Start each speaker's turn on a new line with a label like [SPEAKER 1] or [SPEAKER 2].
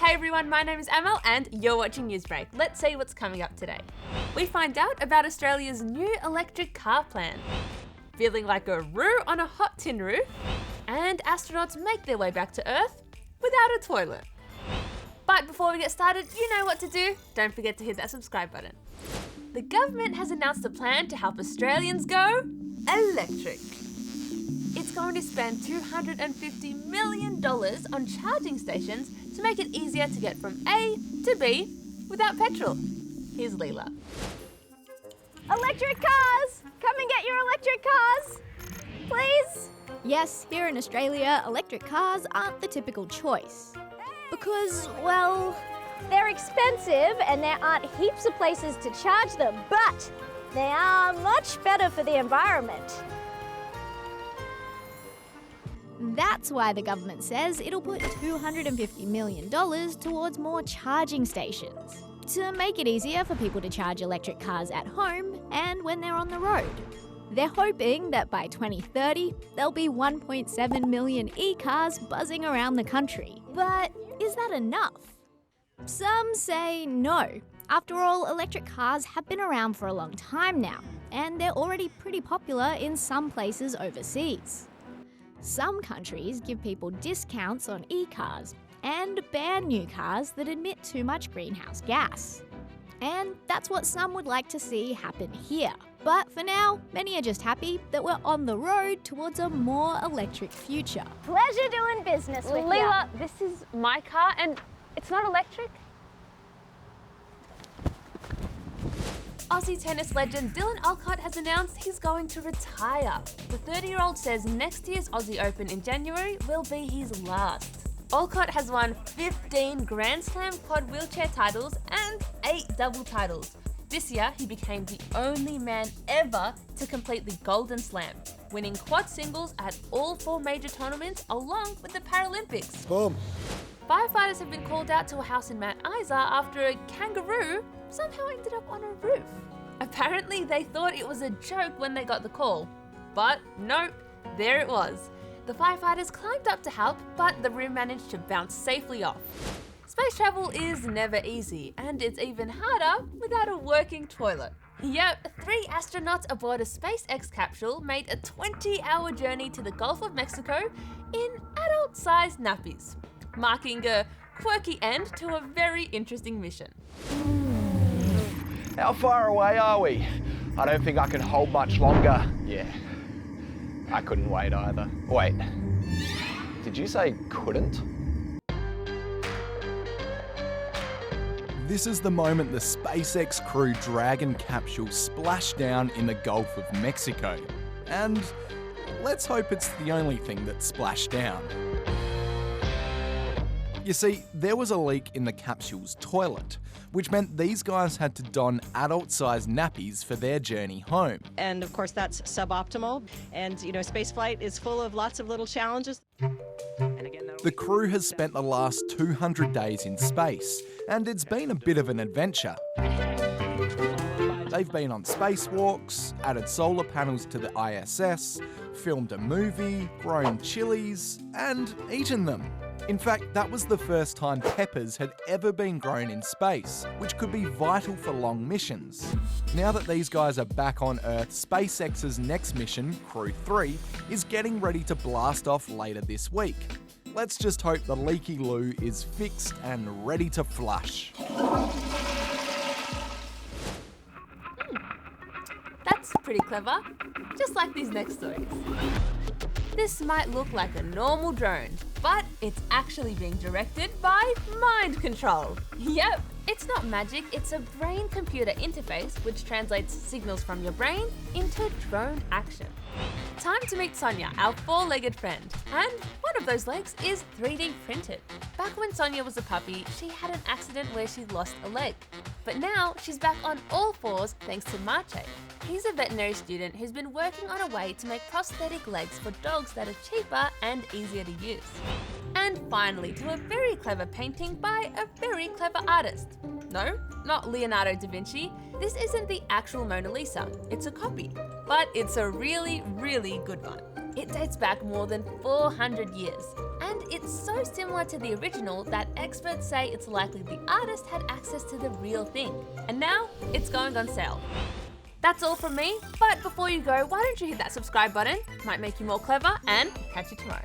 [SPEAKER 1] Hey everyone, my name is Amal and you're watching Newsbreak. Let's see what's coming up today. We find out about Australia's new electric car plan, feeling like a roo on a hot tin roof, and astronauts make their way back to Earth without a toilet. But before we get started, you know what to do. Don't forget to hit that subscribe button. The government has announced a plan to help Australians go electric. It's going to spend $250 million on charging stations to make it easier to get from A to B without petrol. Here's Leela.
[SPEAKER 2] Electric cars! Come and get your electric cars, please.
[SPEAKER 3] Yes, here in Australia, electric cars aren't the typical choice. Because, well,
[SPEAKER 2] They're expensive and there aren't heaps of places to charge them, but they are much better for the environment.
[SPEAKER 3] that's why the government says it'll put $250 million towards more charging stations to make it easier for people to charge electric cars at home and when they're on the road. They're hoping that by 2030, there'll be 1.7 million e-cars buzzing around the country. But is that enough? Some say no. After all, electric cars have been around for a long time now, and they're already pretty popular in some places overseas. Some countries give people discounts on e-cars and ban new cars that emit too much greenhouse gas. And that's what some would like to see happen here. But for now, many are just happy that we're on the road towards a more electric future.
[SPEAKER 2] Pleasure doing business with you.
[SPEAKER 1] Leela, this is my car and it's not electric. Aussie tennis legend Dylan Alcott has announced he's going to retire. The 30-year-old says next year's Aussie Open in January will be his last. Alcott has won 15 Grand Slam quad wheelchair titles and 8 double titles. This year, he became the only man ever to complete the Golden Slam, winning quad singles at all 4 major tournaments along with the Paralympics.
[SPEAKER 4] Boom.
[SPEAKER 1] Firefighters have been called out to a house in Mount Isa after a kangaroo somehow ended up on a roof. Apparently, they thought it was a joke when they got the call. But nope, there it was. The firefighters climbed up to help, but the room managed to bounce safely off. Space travel is never easy, and it's even harder without a working toilet. Yep, 3 astronauts aboard a SpaceX capsule made a 20-hour journey to the Gulf of Mexico in adult-sized nappies, marking a quirky end to a very interesting mission.
[SPEAKER 4] How far away are we? I don't think I can hold much longer. Yeah, I couldn't wait either. Wait, did you say couldn't?
[SPEAKER 5] This is the moment the SpaceX Crew Dragon capsule splashed down in the Gulf of Mexico. And let's hope it's the only thing that splashed down. You see, there was a leak in the capsule's toilet, which meant these guys had to don adult-sized nappies for their journey home.
[SPEAKER 6] And of course that's suboptimal, and spaceflight is full of lots of little challenges.
[SPEAKER 5] The crew has spent the last 200 days in space, and it's been a bit of an adventure. They've been on spacewalks, added solar panels to the ISS, filmed a movie, grown chillies, and eaten them. In fact, that was the first time peppers had ever been grown in space, which could be vital for long missions. Now that these guys are back on Earth, SpaceX's next mission, Crew 3, is getting ready to blast off later this week. Let's just hope the leaky loo is fixed and ready to flush.
[SPEAKER 1] That's pretty clever, just like these next stories. This might look like a normal drone, but it's actually being directed by mind control. Yep, it's not magic, it's a brain-computer interface which translates signals from your brain into drone action. Time to meet Sonia, our 4-legged friend. And one of those legs is 3D printed. Back when Sonia was a puppy, she had an accident where she lost a leg. But now she's back on all 4s thanks to Marche. He's a veterinary student who's been working on a way to make prosthetic legs for dogs that are cheaper and easier to use. And finally, to a very clever painting by a very clever artist. No, not Leonardo da Vinci. This isn't the actual Mona Lisa, it's a copy. But it's a really, really good one. It dates back more than 400 years. And it's so similar to the original that experts say it's likely the artist had access to the real thing. And now it's going on sale. That's all from me, but before you go, why don't you hit that subscribe button? Might make you more clever, and catch you tomorrow.